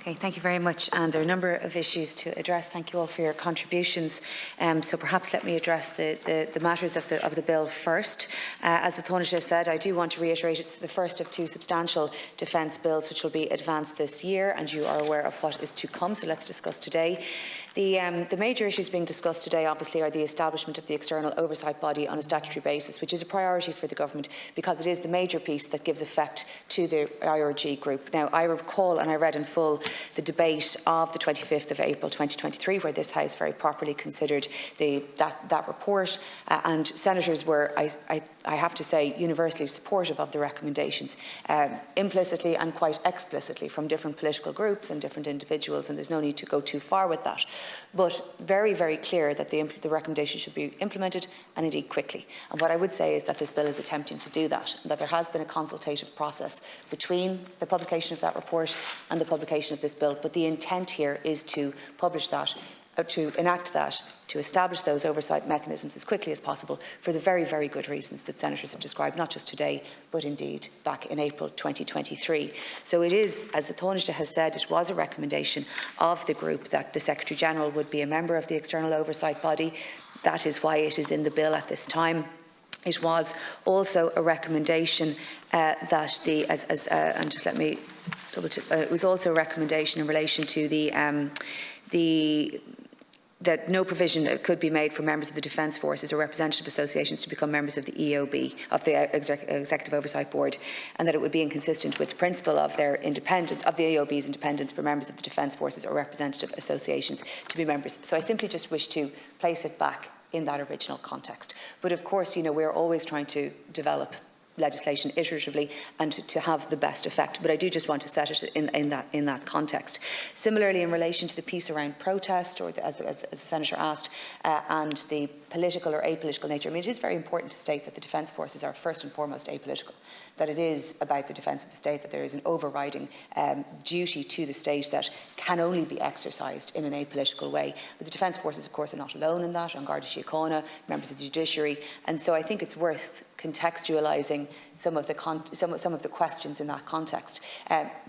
Okay, thank you very much. And there are a number of issues to address. Thank you all for your contributions. So perhaps let me address the matters of the bill first. As the Taoiseach said, I do want to reiterate it's the first of two substantial defence bills which will be advanced this year, and you are aware of what is to come. So let's discuss today. The major issues being discussed today, obviously, are the establishment of the external oversight body on a statutory basis, which is a priority for the government because it is the major piece that gives effect to the IRG group. Now, I recall, and I read in full, the debate of the 25th of April 2023, where this House very properly considered that report, and senators were, I have to say, universally supportive of the recommendations, implicitly and quite explicitly from different political groups and different individuals, and there's no need to go too far with that. But very, very clear that the recommendation should be implemented, and indeed quickly. And what I would say is that this bill is attempting to do that, and that there has been a consultative process between the publication of that report and the publication of this bill. But the intent here is to publish that, or to enact that, to establish those oversight mechanisms as quickly as possible for the very, very good reasons that senators have described, not just today, but indeed back in April 2023. So it is, as the Taoiseach has said, it was a recommendation of the group that the Secretary-General would be a member of the external oversight body. That is why it is in the bill at this time. It was also a recommendation that the, and just let me double check, it was also a recommendation in relation to that no provision could be made for members of the Defence Forces or representative associations to become members of the EOB, of the Executive Oversight Board, and that it would be inconsistent with the principle of their independence, of the EOB's independence, for members of the Defence Forces or representative associations to be members. So I simply just wish to place it back in that original context. But of course, you know, we're always trying to develop legislation iteratively and to have the best effect. But I do just want to set it in that context. Similarly, in relation to the piece around protest, or as the Senator asked, and the political or apolitical nature, I mean, it is very important to state that the Defence Forces are first and foremost apolitical, that it is about the defence of the state, that there is an overriding duty to the state that can only be exercised in an apolitical way. But the Defence Forces, of course, are not alone in that. An Garda Síochána, members of the judiciary, and so I think it's worth contextualising some of the questions in that context.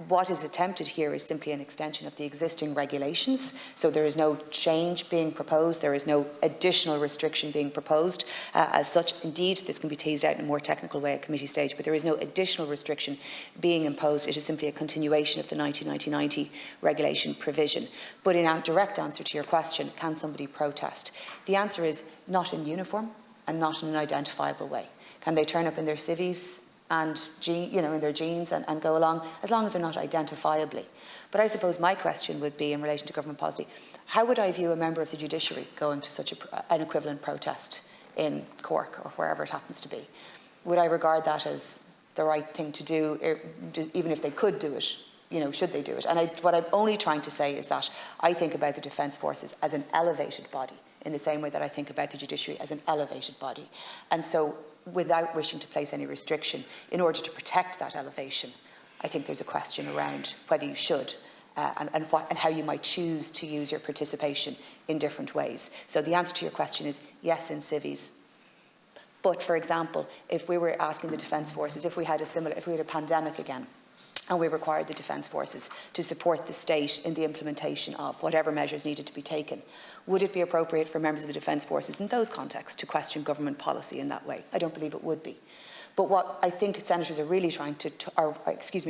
What is attempted here is simply an extension of the existing regulations. So there is no change being proposed. There is no additional restriction being proposed. As such, indeed, this can be teased out in a more technical way at committee stage, but there is no additional restriction being imposed. It is simply a continuation of the 1990 regulation provision. But in a direct answer to your question, can somebody protest? The answer is not in uniform and not in an identifiable way. Can they turn up in their civvies and in their jeans and go along, as long as they're not identifiably? But I suppose my question would be in relation to government policy: how would I view a member of the judiciary going to such an equivalent protest in Cork or wherever it happens to be? Would I regard that as the right thing to do, even if they could do it? Should they do it? And what I'm only trying to say is that I think about the Defence Forces as an elevated body, in the same way that I think about the judiciary as an elevated body. And so, without wishing to place any restriction, in order to protect that elevation, I think there's a question around whether you should and how you might choose to use your participation in different ways. So the answer to your question is yes, in civvies. But, for example, if we were asking the Defence Forces, if we had a pandemic again, and we required the Defence Forces to support the state in the implementation of whatever measures needed to be taken, would it be appropriate for members of the Defence Forces in those contexts to question government policy in that way? I don't believe it would be. But what I think senators are really trying to,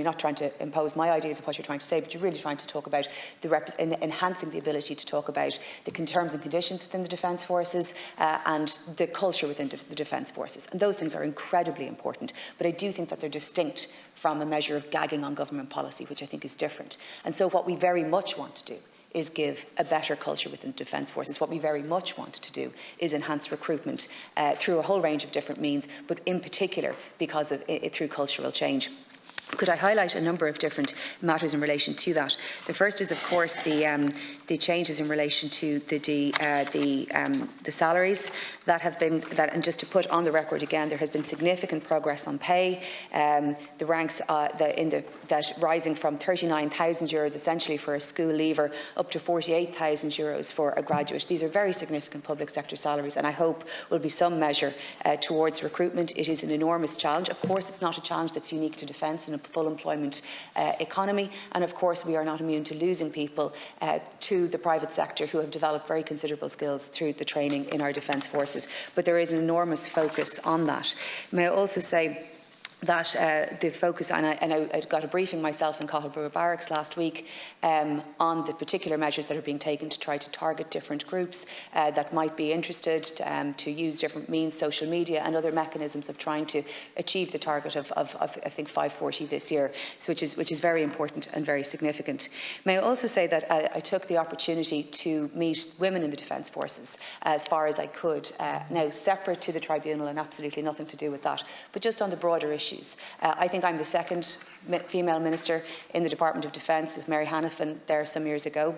not trying to impose my ideas of what you're trying to say, but you're really trying to talk about enhancing the ability to talk about the terms and conditions within the Defence Forces and the culture within the Defence Forces. And those things are incredibly important. But I do think that they're distinct from a measure of gagging on government policy, which I think is different. And so what we very much want to do is give a better culture within the Defence Forces. What we very much want to do is enhance recruitment through a whole range of different means, but in particular because of through cultural change. Could I highlight a number of different matters in relation to that? The first is, of course, the changes in relation to the salaries that have been, and just to put on the record again, there has been significant progress on pay. The ranks that rising from €39,000 essentially for a school leaver up to €48,000 for a graduate. These are very significant public sector salaries, and I hope will be some measure towards recruitment. It is an enormous challenge. Of course, it's not a challenge that's unique to defence and full employment economy. And of course, we are not immune to losing people to the private sector who have developed very considerable skills through the training in our defence forces. But there is an enormous focus on that. May I also say that the focus, and I got a briefing myself in Cahal Barracks last week on the particular measures that are being taken to try to target different groups that might be interested to use different means, social media and other mechanisms of trying to achieve the target of I think 540 this year, so which is very important and very significant. May I also say that I took the opportunity to meet women in the Defence Forces as far as I could, now separate to the tribunal and absolutely nothing to do with that, but just on the broader issue. I think I'm the second female minister in the Department of Defence, with Mary Hanafin there some years ago.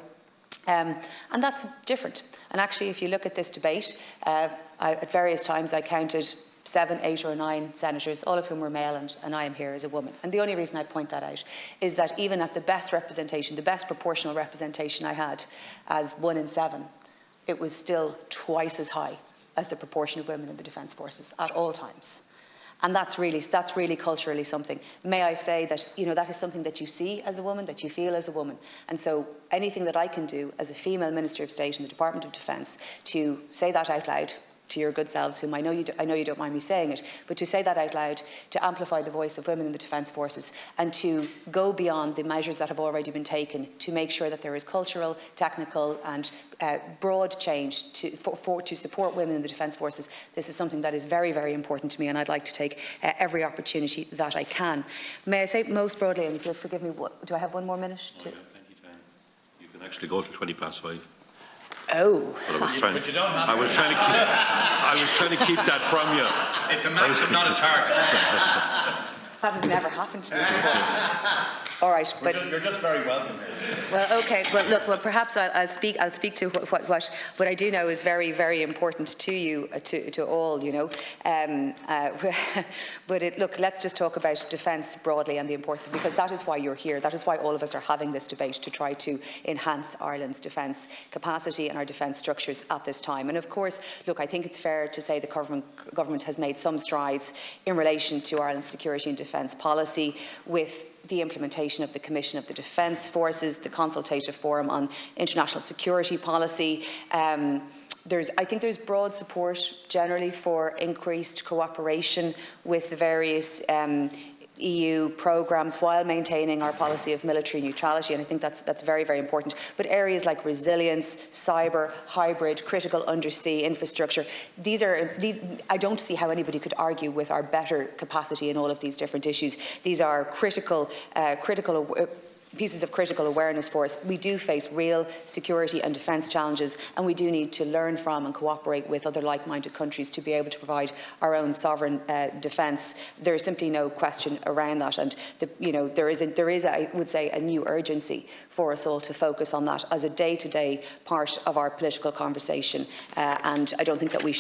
And that's different. And actually, if you look at this debate, at various times I counted 7, 8 or 9 senators, all of whom were male, and I am here as a woman. And the only reason I point that out is that even at the best representation, the best proportional representation I had as 1 in 7, it was still twice as high as the proportion of women in the Defence Forces at all times. And that's really culturally something. May I say that, that is something that you see as a woman, that you feel as a woman. And so anything that I can do as a female Minister of State in the Department of Defence to say that out loud to your good selves, whom I know you don't mind me saying it, but to say that out loud, to amplify the voice of women in the Defence Forces, and to go beyond the measures that have already been taken to make sure that there is cultural, technical and broad change to support women in the Defence Forces. This is something that is very, very important to me, and I'd like to take every opportunity that I can. May I say most broadly, and if you'll forgive me, do I have 1 more minute? Oh, yeah, plenty time. You can actually go to 5:20. Oh. But I was trying to keep that from you. It's a maximum, not a target. That has never happened to me before. All right, but you're just very welcome here. Well, okay. Well, look. Well, perhaps I'll speak to what I do know is very, very important to you, to all. But look, let's just talk about defence broadly and the importance, because that is why you're here. That is why all of us are having this debate, to try to enhance Ireland's defence capacity and our defence structures at this time. And of course, look, I think it's fair to say the government has made some strides in relation to Ireland's security and defence policy, with the implementation of the Commission of the Defence Forces, the Consultative Forum on International Security Policy. I think there's broad support generally for increased cooperation with the various EU programmes while maintaining our policy of military neutrality, and I think that's very, very important. But areas like resilience, cyber, hybrid, critical undersea infrastructure, these I don't see how anybody could argue with our better capacity in all of these different issues. These are critical pieces of critical awareness for us. We do face real security and defence challenges, and we do need to learn from and cooperate with other like-minded countries to be able to provide our own sovereign defence. There is simply no question around that, and there is, I would say, a new urgency for us all to focus on that as a day-to-day part of our political conversation, and I don't think that we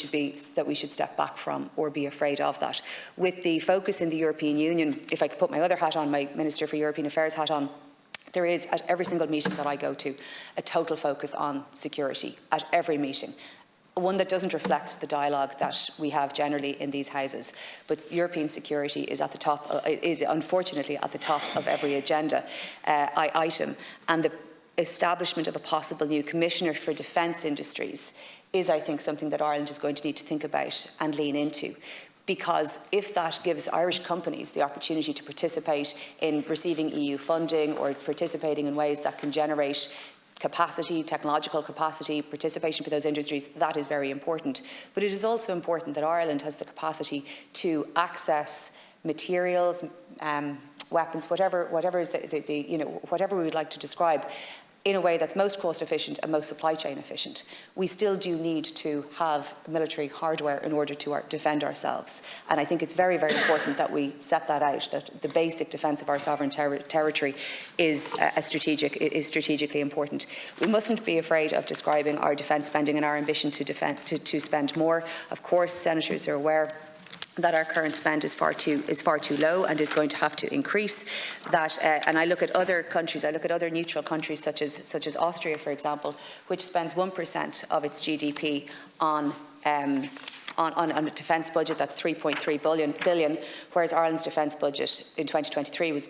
should step back from or be afraid of that. With the focus in the European Union, if I could put my other hat on, my Minister for European Affairs hat on, there is, at every single meeting that I go to, a total focus on security, at every meeting. One that doesn't reflect the dialogue that we have generally in these houses. But European security is at the top, is unfortunately at the top of every agenda item. And the establishment of a possible new Commissioner for Defence Industries is, I think, something that Ireland is going to need to think about and lean into. Because if that gives Irish companies the opportunity to participate in receiving EU funding or participating in ways that can generate capacity, technological capacity, participation for those industries, that is very important. But it is also important that Ireland has the capacity to access materials, weapons, whatever is whatever we would like to describe, in a way that's most cost efficient and most supply chain efficient. We still do need to have military hardware in order to defend ourselves. And I think it's very, very important that we set that out, that the basic defence of our sovereign territory is strategically important. We mustn't be afraid of describing our defence spending and our ambition to spend more. Of course, senators are aware that our current spend is far too low and is going to have to increase. And I look at other countries, I look at other neutral countries such as Austria, for example, which spends 1% of its GDP on on a defence budget that's 3.3 billion, whereas Ireland's defence budget in 2023 was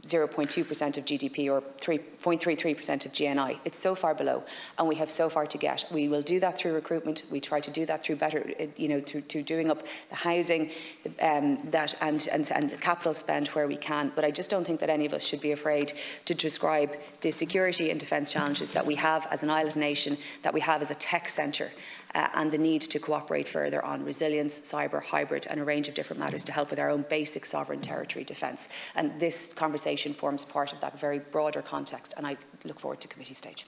0.2% of GDP or 3.33% of GNI. It's so far below, and we have so far to get. We will do that through recruitment. We try to do that through better, through doing up the housing, and the capital spend where we can. But I just don't think that any of us should be afraid to describe the security and defence challenges that we have as an island nation, that we have as a tech centre, and the need to cooperate further on resilience, cyber, hybrid, and a range of different matters to help with our own basic sovereign territory defence. And this conversation forms part of that very broader context, and I look forward to committee stage.